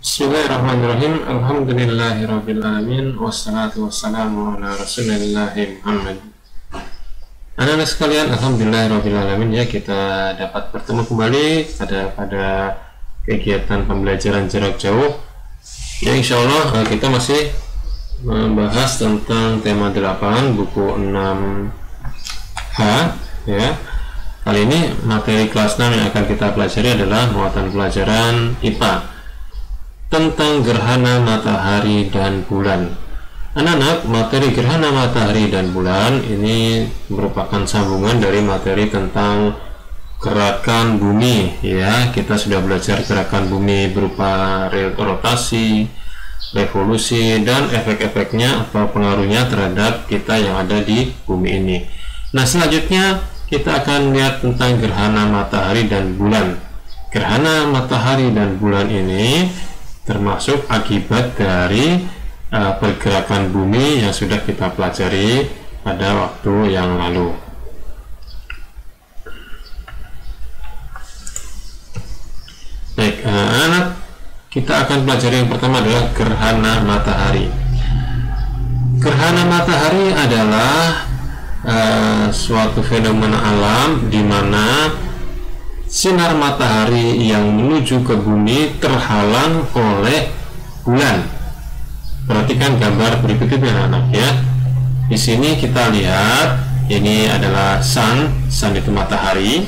Bismillahirrahmanirrahim. Alhamdulillahirrabbilalamin. Wassalatu wassalamu ala rasulillahi Muhammad. Anak-anak sekalian, alhamdulillahirrabbilalamin, ya, kita dapat bertemu kembali pada kegiatan pembelajaran jarak jauh. Ya, insya Allah kita masih membahas tentang tema 8 buku 6H, ya. Kali ini materi kelas 6 yang akan kita pelajari adalah muatan pelajaran IPA tentang gerhana matahari dan bulan. Anak-anak, materi gerhana matahari dan bulan ini merupakan sambungan dari materi tentang gerakan bumi, ya. Kita sudah belajar gerakan bumi berupa rotasi, revolusi, dan efek-efeknya atau pengaruhnya terhadap kita yang ada di bumi ini. Nah, selanjutnya kita akan lihat tentang gerhana matahari dan bulan. Gerhana matahari dan bulan ini termasuk akibat dari pergerakan bumi yang sudah kita pelajari pada waktu yang lalu. Baik, anak, kita akan pelajari yang pertama adalah gerhana matahari. Gerhana matahari adalah suatu fenomena alam di mana sinar matahari yang menuju ke bumi terhalang oleh bulan. Perhatikan gambar berikut ini, anak-anak, ya. Di sini kita lihat ini adalah sun itu matahari,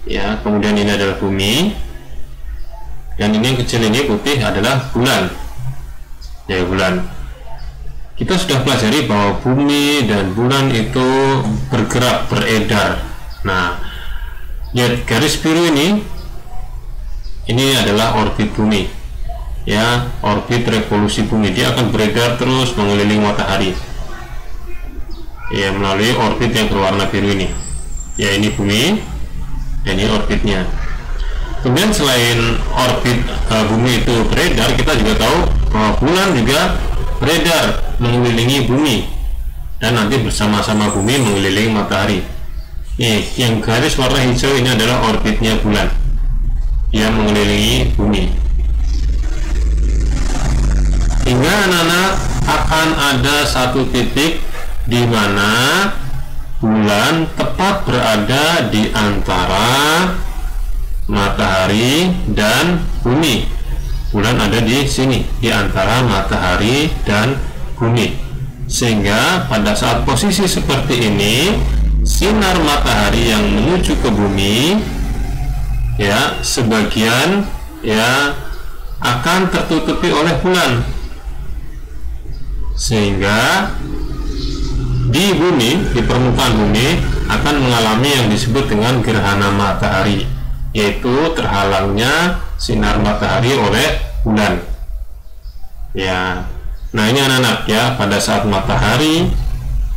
ya. Kemudian ini adalah bumi, dan ini yang kecil ini putih adalah bulan, ya, bulan. Kita sudah pelajari bahwa bumi dan bulan itu bergerak, beredar. Nah, lihat garis biru ini adalah orbit bumi, ya, orbit revolusi bumi. Dia akan beredar terus mengelilingi matahari, ya, melalui orbit yang berwarna biru ini, ya. Ini bumi dan ini orbitnya. Kemudian selain orbit bumi itu beredar, kita juga tahu bahwa bulan juga beredar mengelilingi bumi, dan nanti bersama-sama bumi mengelilingi matahari. Yang garis warna hijau ini adalah orbitnya bulan yang mengelilingi bumi. Hingga anak-anak akan ada satu titik di mana bulan tepat berada di antara matahari dan bumi. Bulan ada di sini di antara matahari dan bumi, sehingga pada saat posisi seperti ini sinar matahari yang menuju ke bumi, ya, sebagian, ya, akan tertutupi oleh bulan, sehingga di bumi, di permukaan bumi akan mengalami yang disebut dengan gerhana matahari, yaitu terhalangnya sinar matahari oleh bulan, ya. Nah, ini anak-anak, ya, pada saat matahari,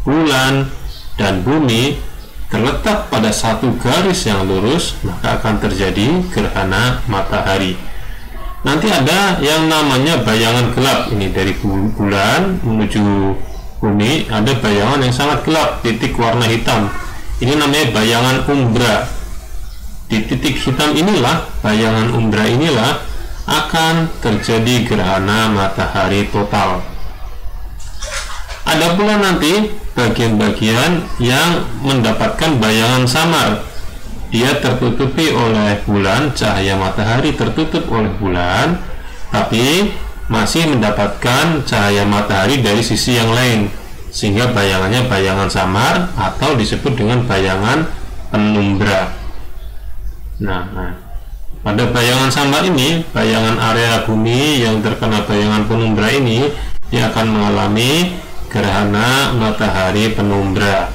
bulan, dan bumi terletak pada satu garis yang lurus, maka akan terjadi gerhana matahari. Nanti ada yang namanya bayangan gelap. Ini dari bulan menuju bumi ada bayangan yang sangat gelap, titik warna hitam. Ini namanya bayangan umbra. Di titik hitam inilah, bayangan umbra inilah, akan terjadi gerhana matahari total. Ada pula nanti bagian-bagian yang mendapatkan bayangan samar. Dia tertutupi oleh bulan, cahaya matahari tertutup oleh bulan, tapi masih mendapatkan cahaya matahari dari sisi yang lain, sehingga bayangannya bayangan samar atau disebut dengan bayangan penumbra. Nah, pada bayangan samar ini, bayangan area bumi yang terkena bayangan penumbra ini, dia akan mengalami gerhana matahari penumbra.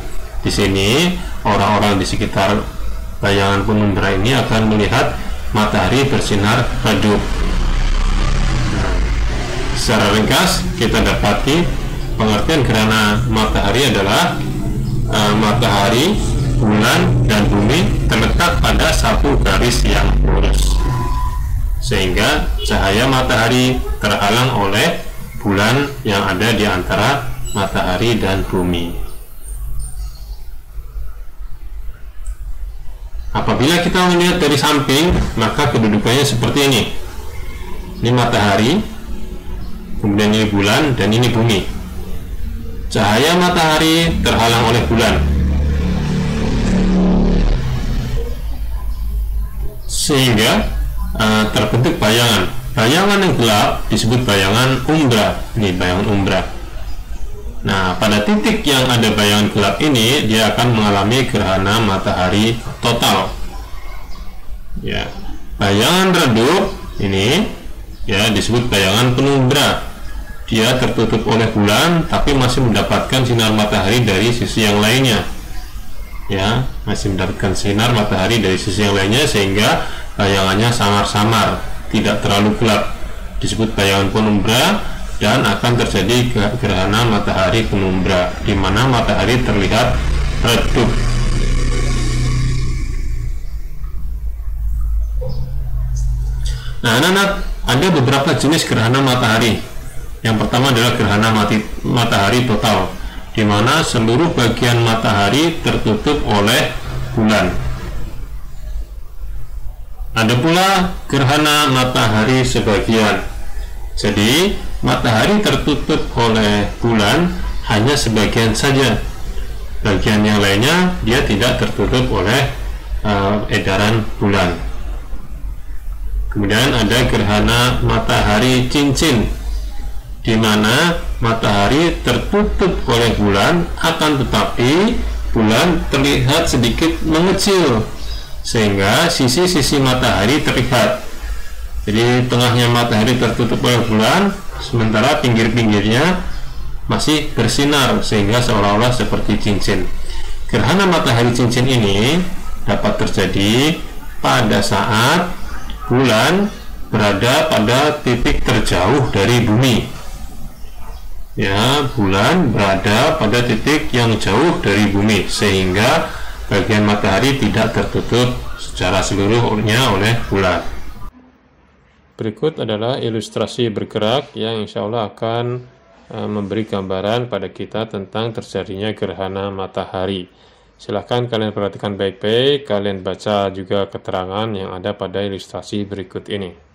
Di sini orang-orang di sekitar bayangan penumbra ini akan melihat matahari bersinar redup. Secara ringkas kita dapati pengertian gerhana matahari adalah matahari, bulan, dan bumi terletak pada satu garis yang lurus, sehingga cahaya matahari terhalang oleh bulan yang ada di antara matahari dan bumi. Apabila kita melihat dari samping, maka kedudukannya seperti ini. Ini matahari, kemudian ini bulan, dan ini bumi. Cahaya matahari terhalang oleh bulan, sehingga terbentuk bayangan. Bayangan yang gelap disebut bayangan umbra. Ini bayangan umbra. Nah, pada titik yang ada bayangan gelap ini, dia akan mengalami gerhana matahari total. Ya, bayangan redup ini ya disebut bayangan penumbra. Dia tertutup oleh bulan, tapi masih mendapatkan sinar matahari dari sisi yang lainnya. Ya, masih mendapatkan sinar matahari dari sisi yang lainnya, sehingga bayangannya samar-samar, tidak terlalu gelap. Disebut bayangan penumbra, dan akan terjadi gerhana matahari penumbra, di mana matahari terlihat redup. Nah, anak-anak, ada beberapa jenis gerhana matahari. Yang pertama adalah gerhana matahari total, di mana seluruh bagian matahari tertutup oleh bulan. Ada pula gerhana matahari sebagian. Jadi, matahari tertutup oleh bulan hanya sebagian saja. Bagian yang lainnya dia tidak tertutup oleh edaran bulan. Kemudian ada gerhana matahari cincin, di mana matahari tertutup oleh bulan, akan tetapi bulan terlihat sedikit mengecil, sehingga sisi-sisi matahari terlihat. Jadi tengahnya matahari tertutup oleh bulan, sementara pinggir-pinggirnya masih bersinar, sehingga seolah-olah seperti cincin. Gerhana matahari cincin ini dapat terjadi pada saat bulan berada pada titik terjauh dari bumi. Ya, bulan berada pada titik yang jauh dari bumi, sehingga bagian matahari tidak tertutup secara seluruhnya oleh bulan. Berikut adalah ilustrasi bergerak yang insya Allah akan memberi gambaran pada kita tentang terjadinya gerhana matahari. Silahkan kalian perhatikan baik-baik, kalian baca juga keterangan yang ada pada ilustrasi berikut ini.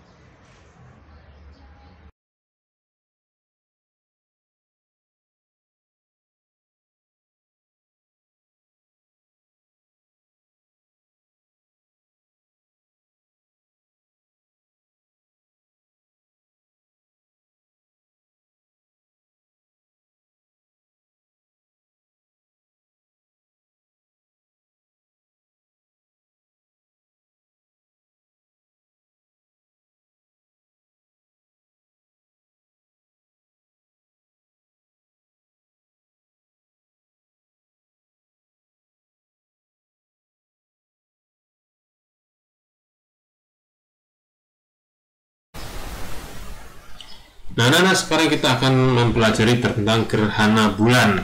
Nah, sekarang kita akan mempelajari tentang gerhana bulan.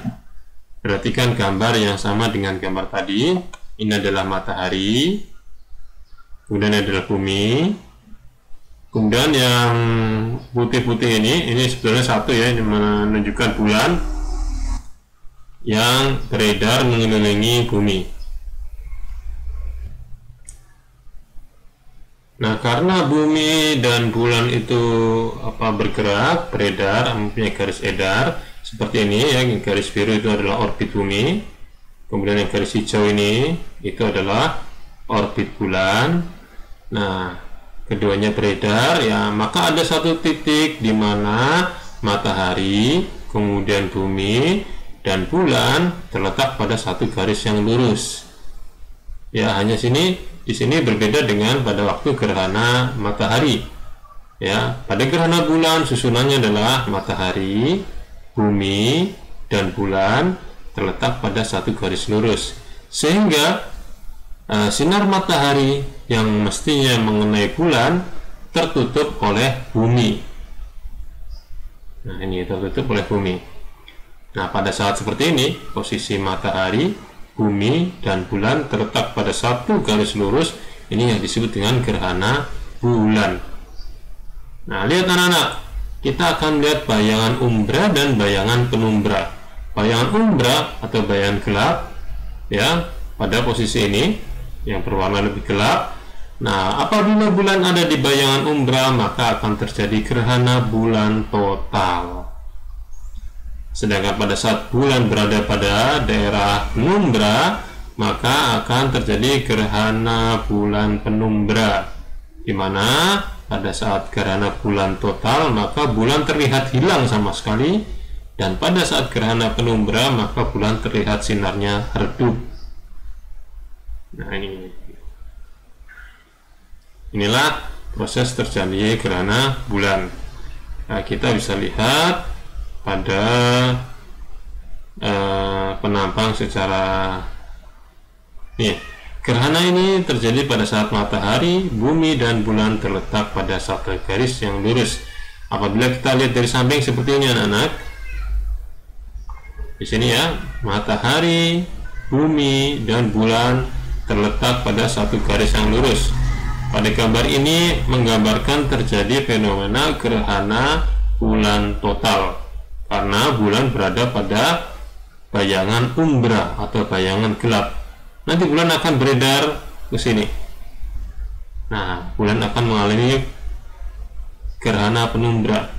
Perhatikan gambar yang sama dengan gambar tadi. Ini adalah matahari, kemudian adalah bumi, kemudian yang putih-putih ini sebetulnya satu ya, ini menunjukkan bulan yang beredar mengelilingi bumi. Nah, karena bumi dan bulan itu bergerak, beredar, mempunyai garis edar seperti ini ya, garis biru itu adalah orbit bumi, kemudian yang garis hijau ini itu adalah orbit bulan. Nah, keduanya beredar ya, maka ada satu titik di mana matahari, kemudian bumi dan bulan terletak pada satu garis yang lurus. Ya, hanya di sini berbeda dengan pada waktu gerhana matahari. Ya, pada gerhana bulan susunannya adalah matahari, bumi, dan bulan terletak pada satu garis lurus, sehingga sinar matahari yang mestinya mengenai bulan tertutup oleh bumi. Nah, ini tertutup oleh bumi. Nah, pada saat seperti ini, posisi matahari, bumi, dan bulan terletak pada satu garis lurus. Ini yang disebut dengan gerhana bulan. Nah, lihat anak-anak, kita akan lihat bayangan umbra dan bayangan penumbra. Bayangan umbra atau bayangan gelap ya, pada posisi ini yang berwarna lebih gelap, Nah, apabila bulan ada di bayangan umbra, maka akan terjadi gerhana bulan total. Sedangkan pada saat bulan berada pada daerah penumbra, maka akan terjadi gerhana bulan penumbra, di mana pada saat gerhana bulan total, maka bulan terlihat hilang sama sekali, dan pada saat gerhana penumbra, maka bulan terlihat sinarnya redup. Nah, inilah proses terjadi gerhana bulan. Nah, kita bisa lihat pada penampang secara gerhana ini terjadi pada saat matahari, bumi, dan bulan terletak pada satu garis yang lurus. Apabila kita lihat dari samping seperti ini anak-anak, di sini ya, matahari, bumi, dan bulan terletak pada satu garis yang lurus. Pada gambar ini menggambarkan terjadi fenomena gerhana bulan total, karena bulan berada pada bayangan umbra atau bayangan gelap. Nanti bulan akan beredar ke sini. Nah, bulan akan mengalami gerhana penumbra,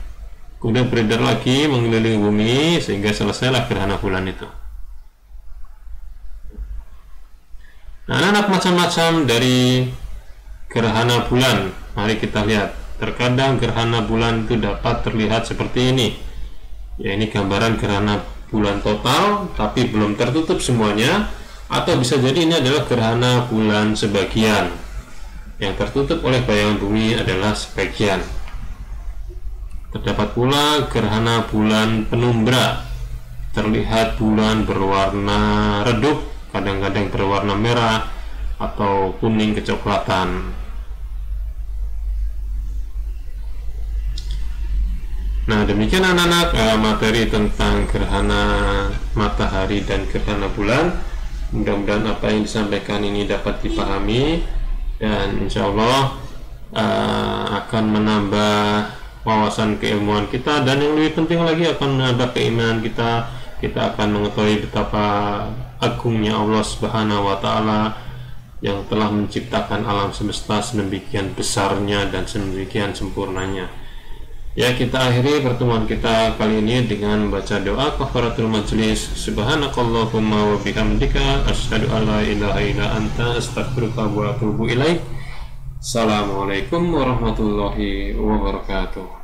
kemudian beredar lagi mengelilingi bumi sehingga selesailah gerhana bulan itu. Nah, anak macam-macam dari gerhana bulan. Mari kita lihat. Terkadang gerhana bulan itu dapat terlihat seperti ini. Ya, ini gambaran gerhana bulan total, tapi belum tertutup semuanya. Atau bisa jadi ini adalah gerhana bulan sebagian. Yang tertutup oleh bayangan bumi adalah sebagian. Terdapat pula gerhana bulan penumbra. Terlihat bulan berwarna redup, kadang-kadang berwarna merah atau kuning kecoklatan. Nah, demikian anak-anak materi tentang gerhana matahari dan gerhana bulan. Mudah-mudahan apa yang disampaikan ini dapat dipahami, dan insya Allah akan menambah wawasan keilmuan kita, dan yang lebih penting lagi akan menambah keimanan kita. Kita akan mengetahui betapa agungnya Allah Subhanahu wa Ta'ala yang telah menciptakan alam semesta sedemikian besarnya dan sedemikian sempurnanya. Ya, kita akhiri pertemuan kita kali ini dengan membaca doa kafaratul majlis. Subhanakallahumma wa bihamdika asyhadu an la ilaha illa anta astaghfiruka wa atubu ilaik. Assalamualaikum warahmatullahi wabarakatuh.